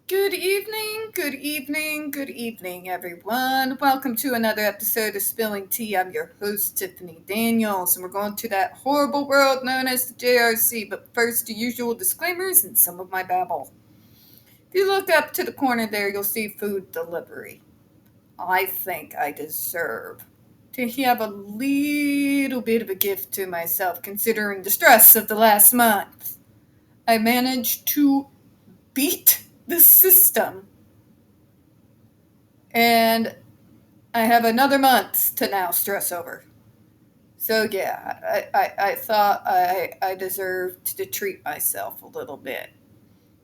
Good evening, good evening, good evening, everyone. Welcome to another episode of Spilling Tea. I'm your host, Tiffany Daniels, and we're going to that horrible world known as the JRC. But first, the usual disclaimers and some of my babble. If you look up to the corner there, you'll see food delivery. I think I deserve to have a little bit of a gift to myself, considering the stress of the last month. I managed to beat the system. And I have another month to now stress over. So yeah, I thought I deserved to treat myself a little bit.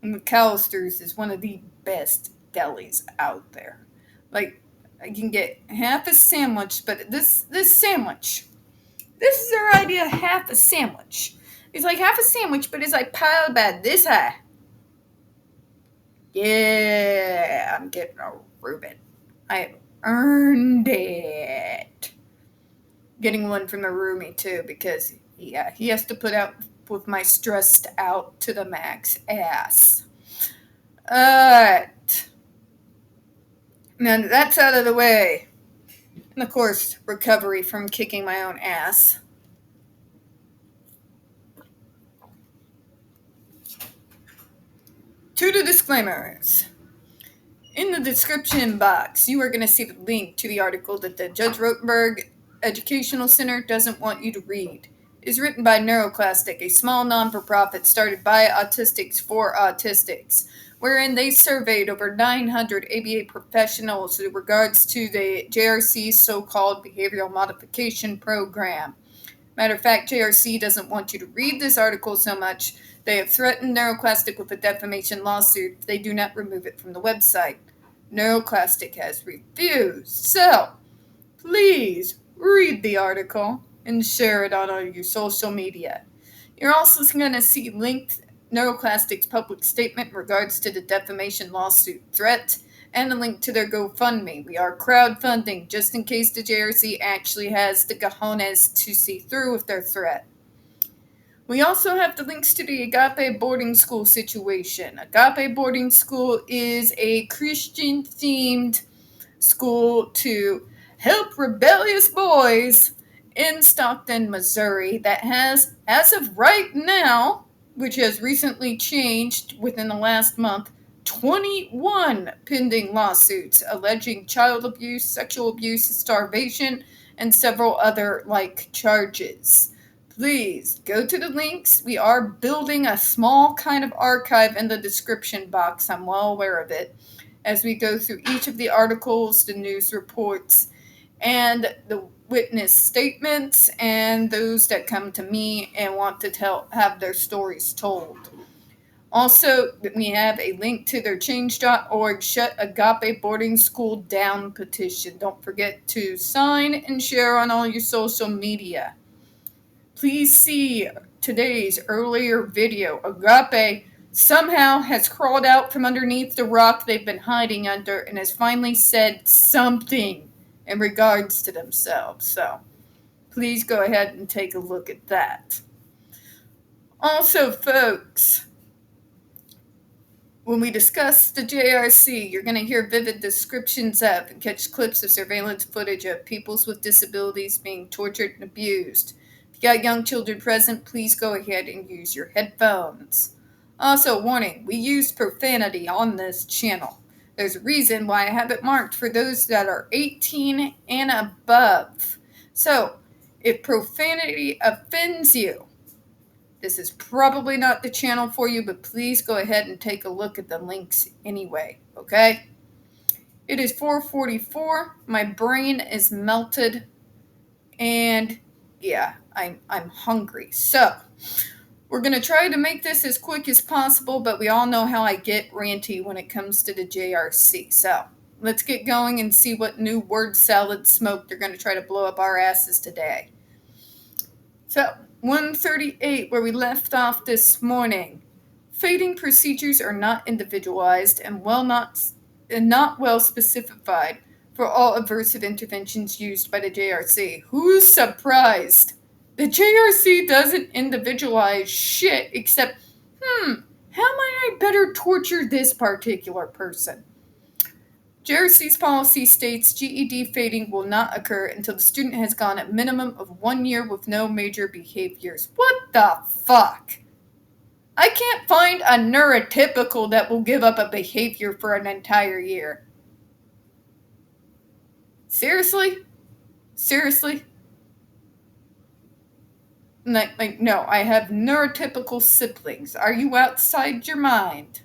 And McAllister's is one of the best delis out there. Like, I can get half a sandwich, but this sandwich, this is their idea of half a sandwich. It's like half a sandwich, but it's like piled about this high. Yeah, I'm getting a Reuben. I earned it. Getting one from the roomie too, because yeah, he has to put up with my stressed out to the max ass. Alright. Now that's out of the way. And of course, recovery from kicking my own ass. To the disclaimers. In the description box, you are going to see the link to the article that the Judge Rotenberg Educational Center doesn't want you to read. It is written by NeuroClastic, a small non-for-profit started by autistics for autistics, wherein they surveyed over 900 ABA professionals in regards to the JRC's so-called behavioral modification program. Matter of fact, JRC doesn't want you to read this article so much. They have threatened NeuroClastic with a defamation lawsuit if they do not remove it from the website. NeuroClastic has refused. So, please read the article and share it on all your social media. You're also going to see linked NeuroClastic's public statement in regards to the defamation lawsuit threat and a link to their GoFundMe. We are crowdfunding just in case the JRC actually has the cojones to see through with their threat. We also have the links to the Agape boarding school situation. Agape boarding school is a Christian-themed school to help rebellious boys in Stockton, Missouri that has, as of right now, which has recently changed within the last month, 21 pending lawsuits alleging child abuse, sexual abuse, starvation, and several other like charges. Please go to the links. We are building a small kind of archive in the description box. I'm well aware of it. As we go through each of the articles, the news reports, and the witness statements, and those that come to me and want to have their stories told. Also, we have a link to their change.org Shut Agape Boarding School Down petition. Don't forget to sign and share on all your social media. Please see today's earlier video. Agape somehow has crawled out from underneath the rock they've been hiding under and has finally said something in regards to themselves. So, please go ahead and take a look at that. Also, folks, when we discuss the JRC, you're going to hear vivid descriptions of and catch clips of surveillance footage of peoples with disabilities being tortured and abused. If you got young children present, please go ahead and use your headphones. Also, warning, we use profanity on this channel. There's a reason why I have it marked for those that are 18 and above. So, if profanity offends you, this is probably not the channel for you, but please go ahead and take a look at the links anyway, okay? It is 4:44. My brain is melted, and yeah, I'm hungry. So, we're going to try to make this as quick as possible, but we all know how I get ranty when it comes to the JRC. So, let's get going and see what new word salad smoke they're going to try to blow up our asses today. So, 138, where we left off this morning. Fading procedures are not individualized and not well specified for all aversive interventions used by the JRC. Who's surprised? The JRC doesn't individualize shit except, How might I better torture this particular person? JRC's policy states GED fading will not occur until the student has gone a minimum of 1 year with no major behaviors. What the fuck? I can't find a neurotypical that will give up a behavior for an entire year. Seriously? Seriously? Like, no, I have neurotypical siblings. Are you outside your mind?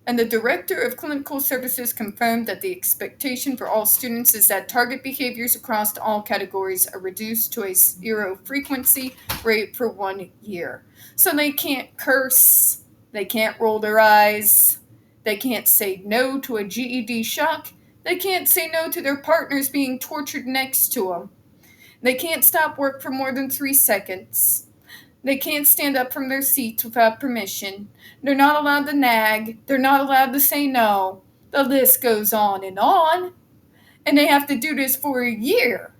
And the Director of Clinical Services confirmed that the expectation for all students is that target behaviors across all categories are reduced to a 0 frequency rate for 1 year. So they can't curse, they can't roll their eyes, they can't say no to a GED shock, they can't say no to their partners being tortured next to them. They can't stop work for more than 3 seconds. They can't stand up from their seats without permission. They're not allowed to nag. They're not allowed to say no. The list goes on. And they have to do this for a year.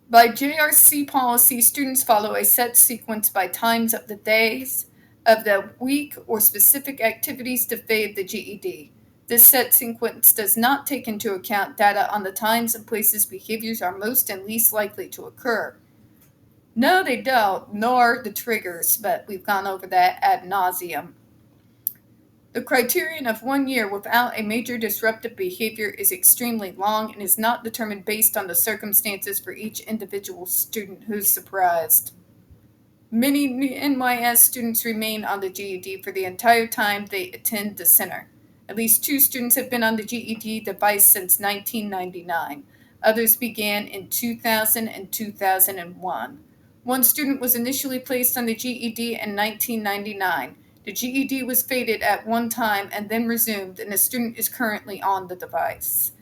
By JRC policy, students follow a set sequence by times of the days, of the week, or specific activities to fade the GED. This set sequence does not take into account data on the times and places behaviors are most and least likely to occur. No, they don't, nor the triggers, but we've gone over that ad nauseum. The criterion of 1 year without a major disruptive behavior is extremely long and is not determined based on the circumstances for each individual student. Who's surprised? Many NYS students remain on the GED for the entire time they attend the center. At least 2 students have been on the GED device since 1999. Others began in 2000 and 2001. One student was initially placed on the GED in 1999. The GED was faded at one time and then resumed, and the student is currently on the device.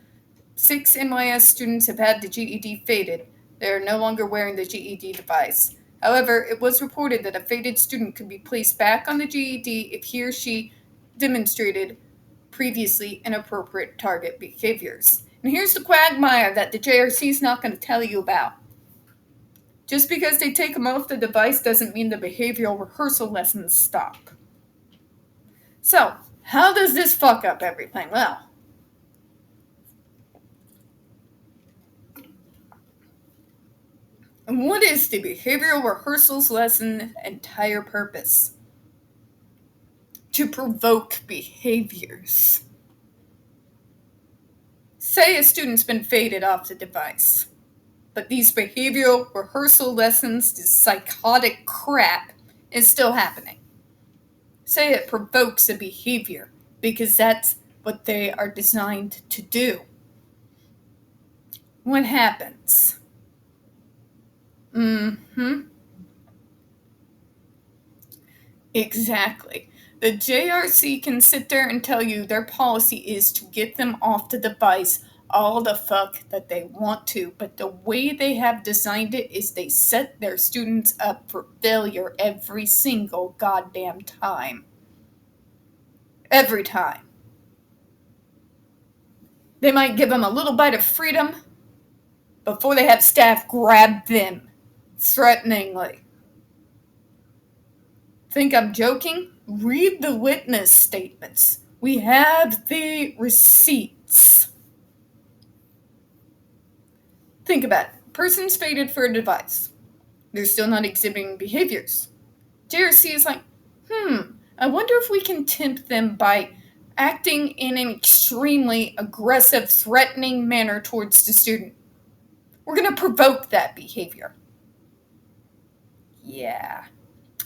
6 NYS students have had the GED faded. They are no longer wearing the GED device. However, it was reported that a faded student could be placed back on the GED if he or she demonstrated previously inappropriate target behaviors. And here's the quagmire that the JRC is not going to tell you about. Just because they take them off the device doesn't mean the behavioral rehearsal lessons stop. So, how does this fuck up everything? Well, what is the behavioral rehearsals lesson entire purpose? To provoke behaviors. Say a student's been faded off the device, but these behavioral rehearsal lessons, this psychotic crap, is still happening. Say it provokes a behavior, because that's what they are designed to do. What happens? Exactly. The JRC can sit there and tell you their policy is to get them off the device all the fuck that they want to, but the way they have designed it is they set their students up for failure every single goddamn time. Every time. They might give them a little bite of freedom before they have staff grab them threateningly. Think I'm joking? Read the witness statements. We have the receipts. Think about it. Person's faded for a device. They're still not exhibiting behaviors. JRC is like, I wonder if we can tempt them by acting in an extremely aggressive, threatening manner towards the student. We're going to provoke that behavior. Yeah.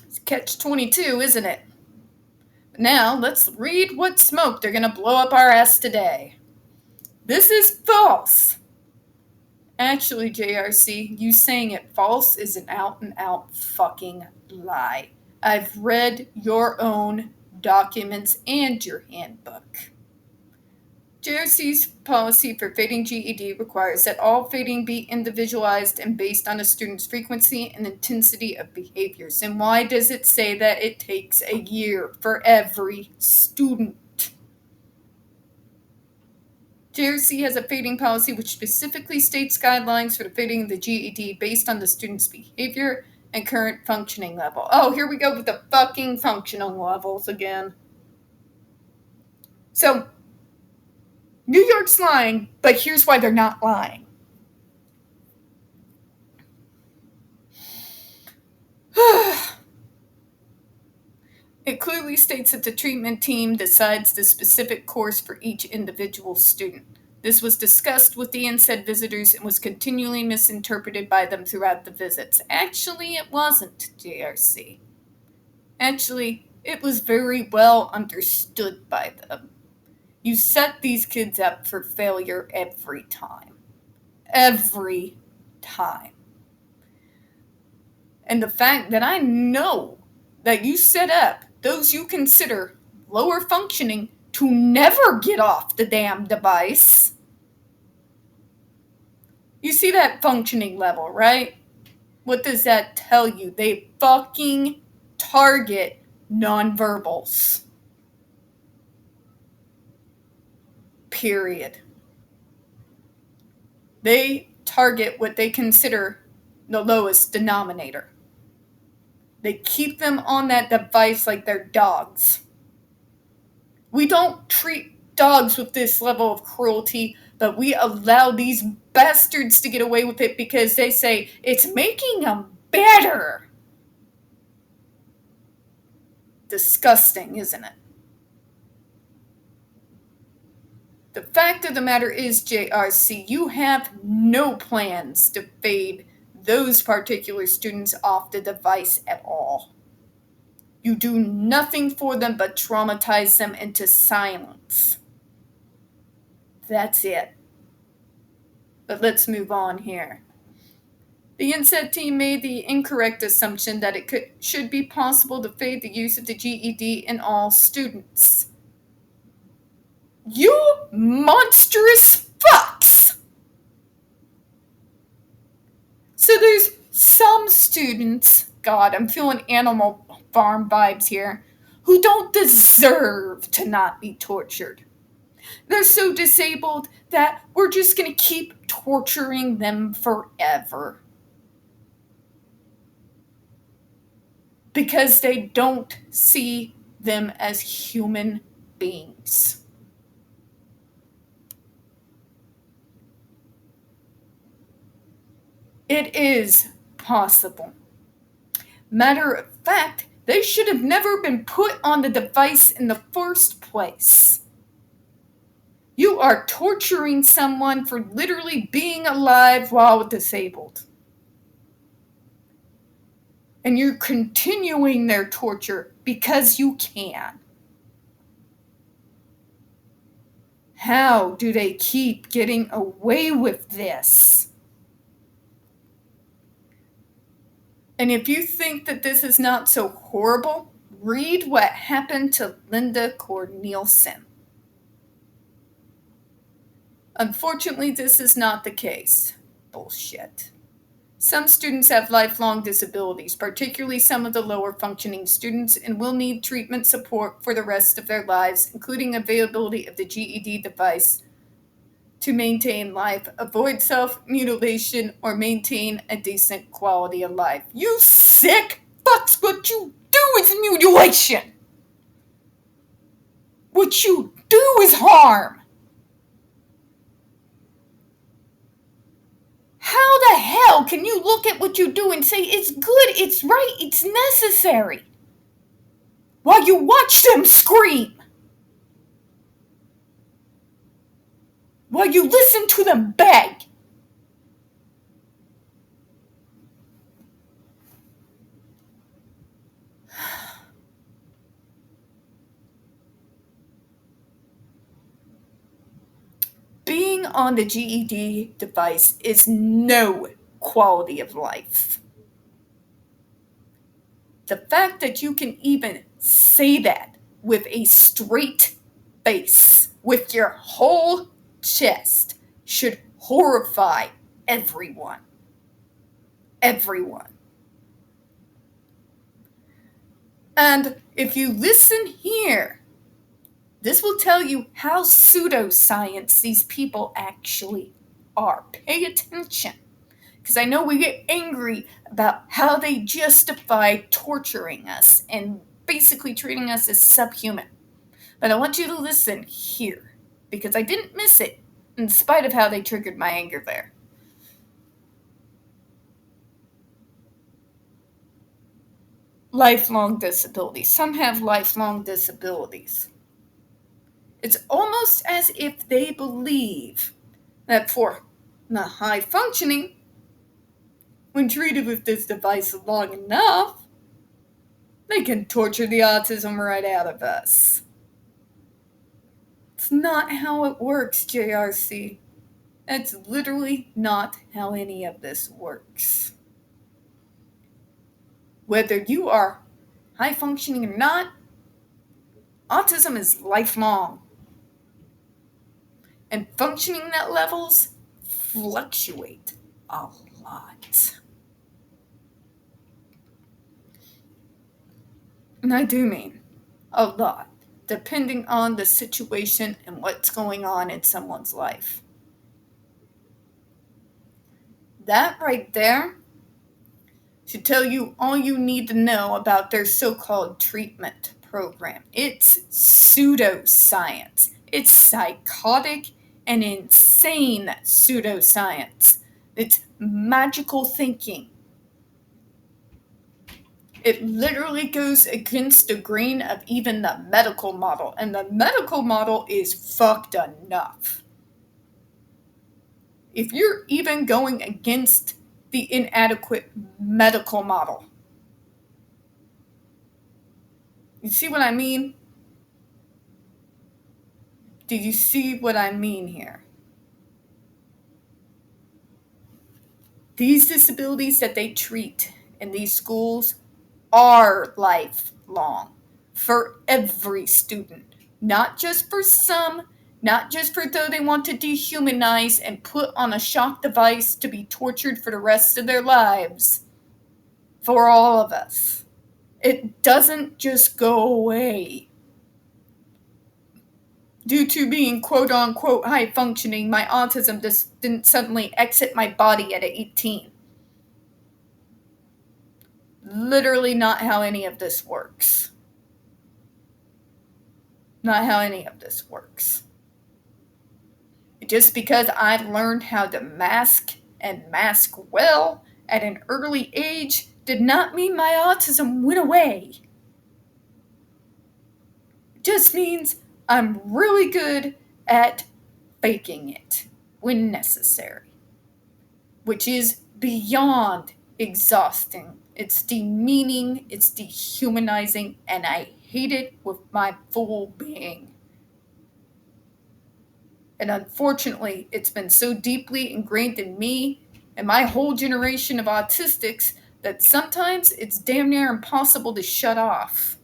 It's catch-22, isn't it? But now, let's read what smoke they're going to blow up our ass today. This is false. Actually, JRC, you saying it false is an out-and-out fucking lie. I've read your own documents and your handbook. JRC's policy for fading GED requires that all fading be individualized and based on a student's frequency and intensity of behaviors. And why does it say that it takes a year for every student? JRC has a fading policy which specifically states guidelines for the fading of the GED based on the student's behavior and current functioning level. Oh, here we go with the fucking functional levels again. So, New York's lying, but here's why they're not lying. It clearly states that the treatment team decides the specific course for each individual student. This was discussed with the NSED visitors and was continually misinterpreted by them throughout the visits. Actually, it wasn't, JRC. Actually, it was very well understood by them. You set these kids up for failure every time. Every time. And the fact that I know that you set up those you consider lower functioning to never get off the damn device. You see that functioning level, right? What does that tell you? They fucking target nonverbals. Period. They target what they consider the lowest denominator. They keep them on that device like they're dogs. We don't treat dogs with this level of cruelty, but we allow these bastards to get away with it because they say it's making them better. Disgusting, isn't it? The fact of the matter is, JRC, you have no plans to fade those particular students off the device at all. You do nothing for them but traumatize them into silence. That's it. But let's move on here. The NSED team made the incorrect assumption that it should be possible to fade the use of the GED in all students. You monstrous fucks! So there's some students, God, I'm feeling Animal Farm vibes here, who don't deserve to not be tortured. They're so disabled that we're just going to keep torturing them forever. Because they don't see them as human beings. It is possible. Matter of fact, they should have never been put on the device in the first place. You are torturing someone for literally being alive while disabled. And you're continuing their torture because you can. How do they keep getting away with this? And if you think that this is not so horrible, read what happened to Linda Cornelison. Unfortunately, this is not the case. Bullshit. Some students have lifelong disabilities, particularly some of the lower functioning students, and will need treatment support for the rest of their lives, including availability of the GED device to maintain life, avoid self-mutilation, or maintain a decent quality of life. You sick fucks, what you do is mutilation. What you do is harm. How the hell can you look at what you do and say it's good, it's right, it's necessary, while you watch them scream? While you listen to them beg? Being on the GED device is no quality of life. The fact that you can even say that with a straight face, with your whole chest, should horrify everyone. Everyone. And if you listen here, this will tell you how pseudoscience these people actually are. Pay attention. Because I know we get angry about how they justify torturing us and basically treating us as subhuman. But I want you to listen here, because I didn't miss it, in spite of how they triggered my anger there. Lifelong disabilities. Some have lifelong disabilities. It's almost as if they believe that for the high functioning, when treated with this device long enough, they can torture the autism right out of us. It's not how it works, JRC. That's literally not how any of this works. Whether you are high functioning or not, autism is lifelong. And functioning at levels fluctuate a lot. And I do mean a lot, depending on the situation and what's going on in someone's life. That right there should tell you all you need to know about their so-called treatment program. It's pseudoscience. It's psychotic and insane pseudoscience. It's magical thinking. It literally goes against the grain of even the medical model, and the medical model is fucked enough. If you're even going against the inadequate medical model, you see what I mean? Do you see what I mean here? These disabilities that they treat in these schools are lifelong for every student, not just for some, not just for those they want to dehumanize and put on a shock device to be tortured for the rest of their lives. For all of us. It doesn't just go away. Due to being quote-unquote high-functioning, my autism just didn't suddenly exit my body at 18. Literally not how any of this works. Not how any of this works. Just because I learned how to mask and mask well at an early age did not mean my autism went away. It just means I'm really good at faking it when necessary, which is beyond exhausting. It's demeaning, it's dehumanizing, and I hate it with my full being. And unfortunately, it's been so deeply ingrained in me and my whole generation of autistics that sometimes it's damn near impossible to shut off.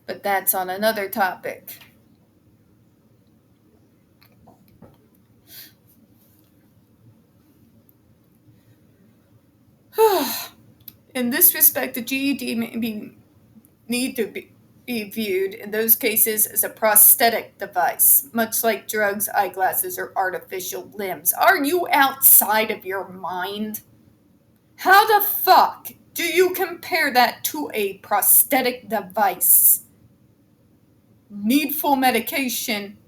But that's on another topic. In this respect, the GED may need to be viewed in those cases as a prosthetic device, much like drugs, eyeglasses, or artificial limbs. Are you outside of your mind? How the fuck do you compare that to a prosthetic device? Needful medication,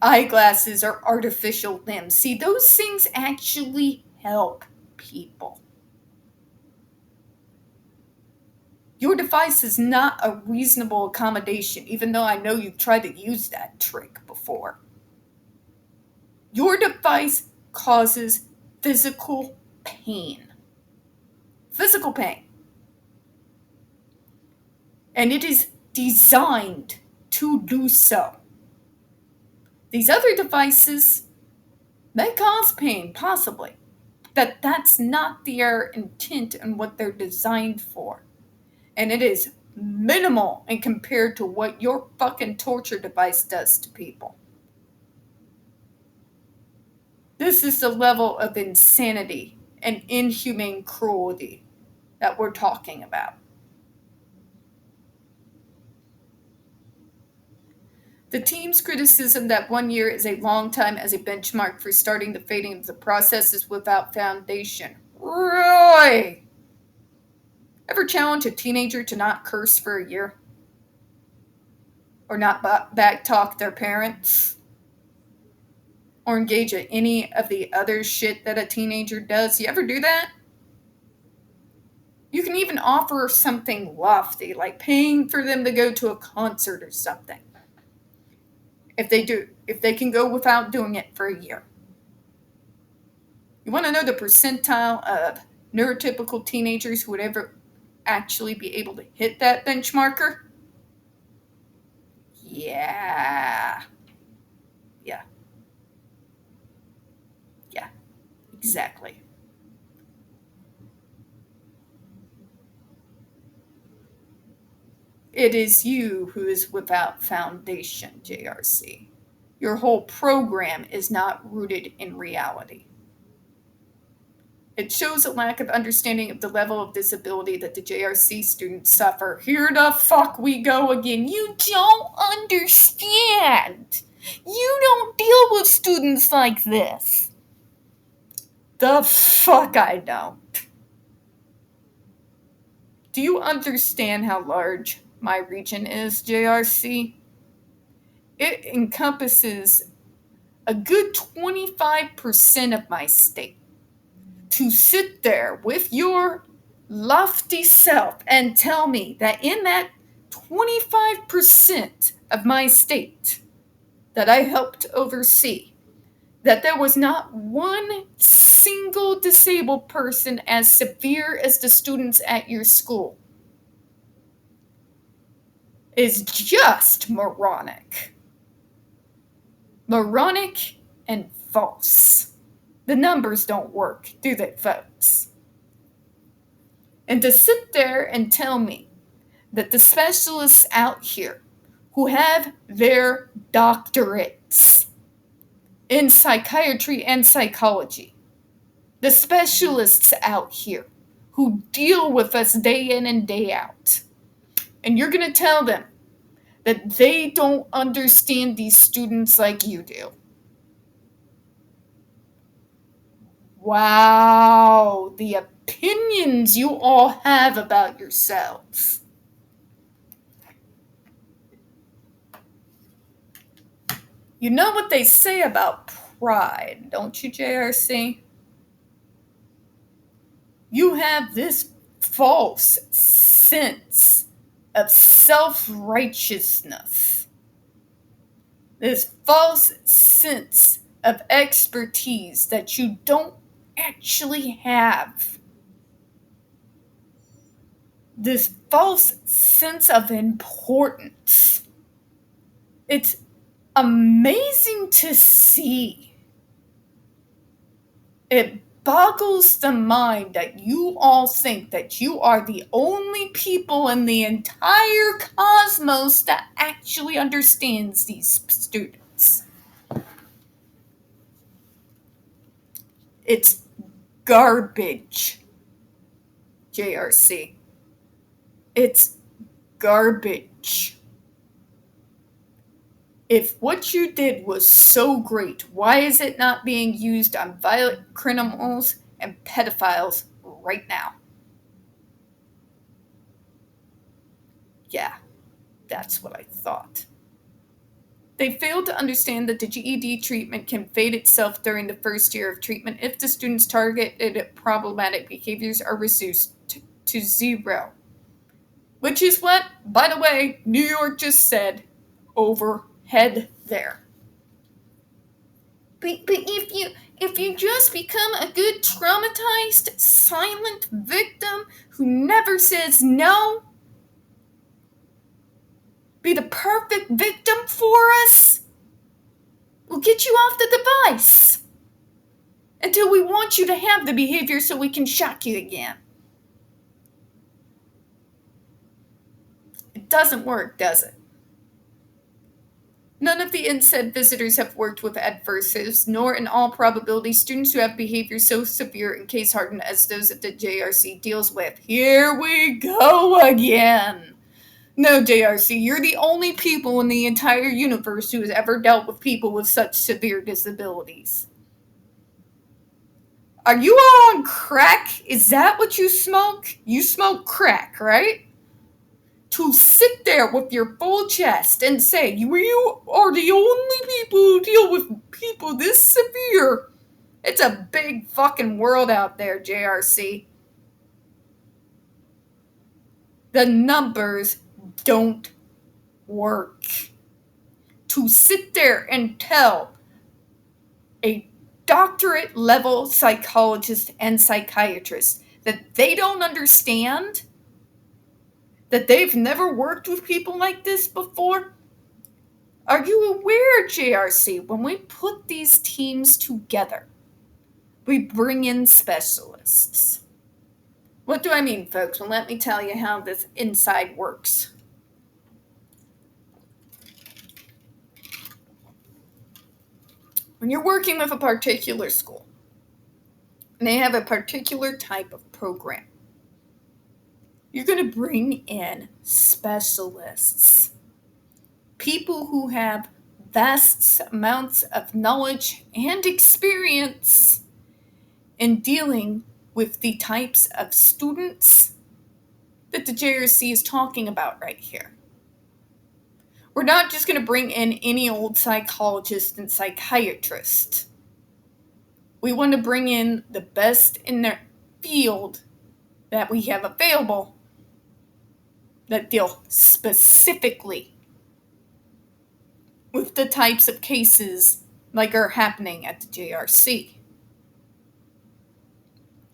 eyeglasses, or artificial limbs. See, those things actually help people. Your device is not a reasonable accommodation, even though I know you've tried to use that trick before. Your device causes physical pain. Physical pain. And it is designed to do so. These other devices may cause pain, possibly. That's not their intent and what they're designed for. And it is minimal in compared to what your fucking torture device does to people. This is the level of insanity and inhumane cruelty that we're talking about. The team's criticism that 1 year is a long time as a benchmark for starting the fading of the process is without foundation. Roy! Ever challenge a teenager to not curse for a year? Or not backtalk their parents? Or engage in any of the other shit that a teenager does? You ever do that? You can even offer something lofty, like paying for them to go to a concert or something. If they can go without doing it for a year. You want to know the percentile of neurotypical teenagers who would ever actually be able to hit that benchmarker? Yeah. Exactly. It is you who is without foundation, JRC. Your whole program is not rooted in reality. It shows a lack of understanding of the level of disability that the JRC students suffer. Here the fuck we go again. You don't understand. You don't deal with students like this. The fuck I don't. Do you understand how large my region is, JRC? It encompasses a good 25% of my state. To sit there with your lofty self and tell me that in that 25% of my state that I helped oversee, that there was not one single disabled person as severe as the students at your school is just moronic. Moronic and false. The numbers don't work, do they, folks? And to sit there and tell me that the specialists out here who have their doctorates in psychiatry and psychology, the specialists out here who deal with us day in and day out, and you're going to tell them that they don't understand these students like you do. Wow, the opinions you all have about yourselves. You know what they say about pride, don't you, JRC? You have this false sense of self-righteousness. This false sense of expertise that you don't actually have. This false sense of importance. It's amazing to see. It boggles the mind that you all think that you are the only people in the entire cosmos that actually understands these students. It's garbage, JRC. It's garbage. If what you did was so great, why is it not being used on violent criminals and pedophiles right now? Yeah, that's what I thought. They failed to understand that the GED treatment can fade itself during the first year of treatment if the student's targeted problematic behaviors are reduced to zero. Which is what, by the way, New York just said overhead there. But if you just become a good traumatized, silent victim who never says no, be the perfect victim for us, we'll get you off the device until we want you to have the behavior so we can shock you again. It doesn't work, does it? None of the NSED visitors have worked with adversives, nor in all probability students who have behavior so severe and case-hardened as those that the JRC deals with. Here we go again. No, JRC, you're the only people in the entire universe who has ever dealt with people with such severe disabilities. Are you all on crack? Is that what you smoke? You smoke crack, right? To sit there with your full chest and say, we are the only people who deal with people this severe. It's a big fucking world out there, JRC. The numbers don't work. To sit there and tell a doctorate level psychologist and psychiatrist that they don't understand, that they've never worked with people like this before. Are you aware, JRC, when we put these teams together, we bring in specialists? What do I mean, folks? Well, let me tell you how this inside works. When you're working with a particular school, and they have a particular type of program, you're going to bring in specialists. People who have vast amounts of knowledge and experience in dealing with the types of students that the JRC is talking about right here. We're not just going to bring in any old psychologist and psychiatrist. We want to bring in the best in their field that we have available that deal specifically with the types of cases like are happening at the JRC.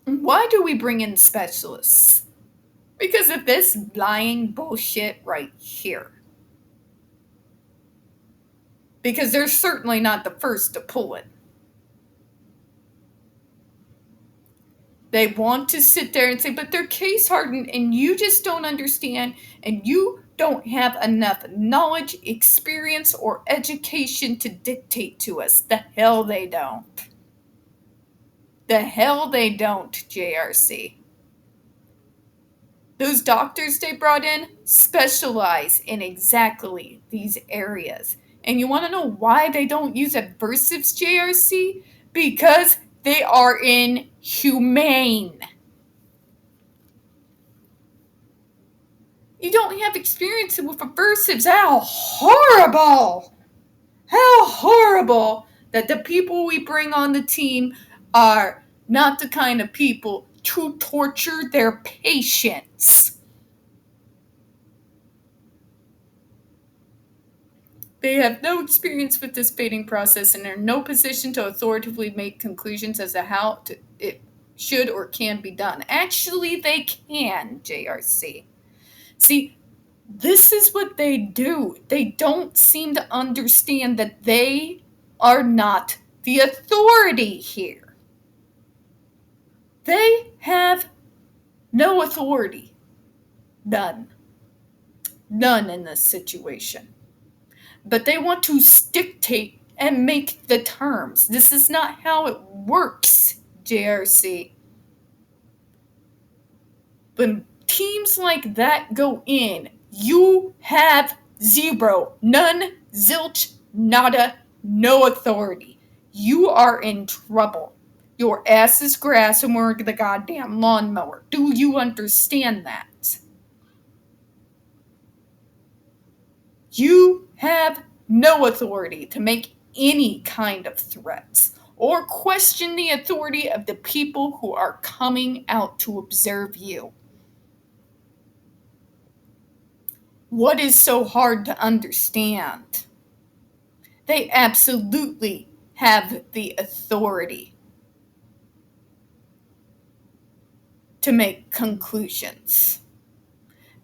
Why do we bring in specialists? Because of this lying bullshit right here. Because they're certainly not the first to pull it. They want to sit there and say, but they're case hardened and you just don't understand and you don't have enough knowledge, experience, or education to dictate to us. The hell they don't. The hell they don't, JRC. Those doctors they brought in specialize in exactly these areas. And you want to know why they don't use aversives, JRC? Because they are inhumane. You don't have experience with aversives. How horrible! How horrible that the people we bring on the team are not the kind of people to torture their patients. They have no experience with this fading process and are in no position to authoritatively make conclusions as to how it should or can be done. Actually, they can, JRC. See, this is what they do. They don't seem to understand that they are not the authority here. They have no authority. None. None in this situation. But they want to dictate and make the terms. This is not how it works, JRC. When teams like that go in, you have zero, none, zilch, nada, no authority. You are in trouble. Your ass is grass and we're the goddamn lawnmower. Do you understand that? You have no authority to make any kind of threats or question the authority of the people who are coming out to observe you. What is so hard to understand? They absolutely have the authority to make conclusions.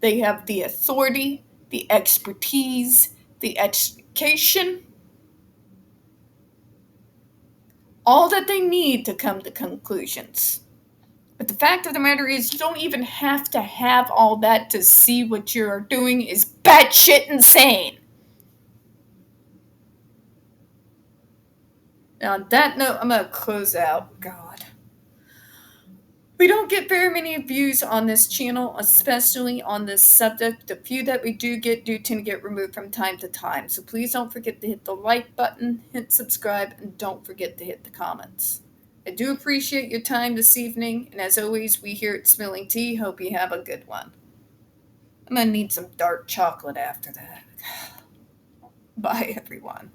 They have the authority, the expertise, the education, all that they need to come to conclusions. But the fact of the matter is, you don't even have to have all that to see what you're doing is batshit insane. Now, on that note, I'm going to close out. God. We don't get very many views on this channel, especially on this subject. The few that we do tend to get removed from time to time. So please don't forget to hit the like button, hit subscribe, and don't forget to hit the comments. I do appreciate your time this evening, and as always, we here at Spilling Tea hope you have a good one. I'm going to need some dark chocolate after that. Bye, everyone.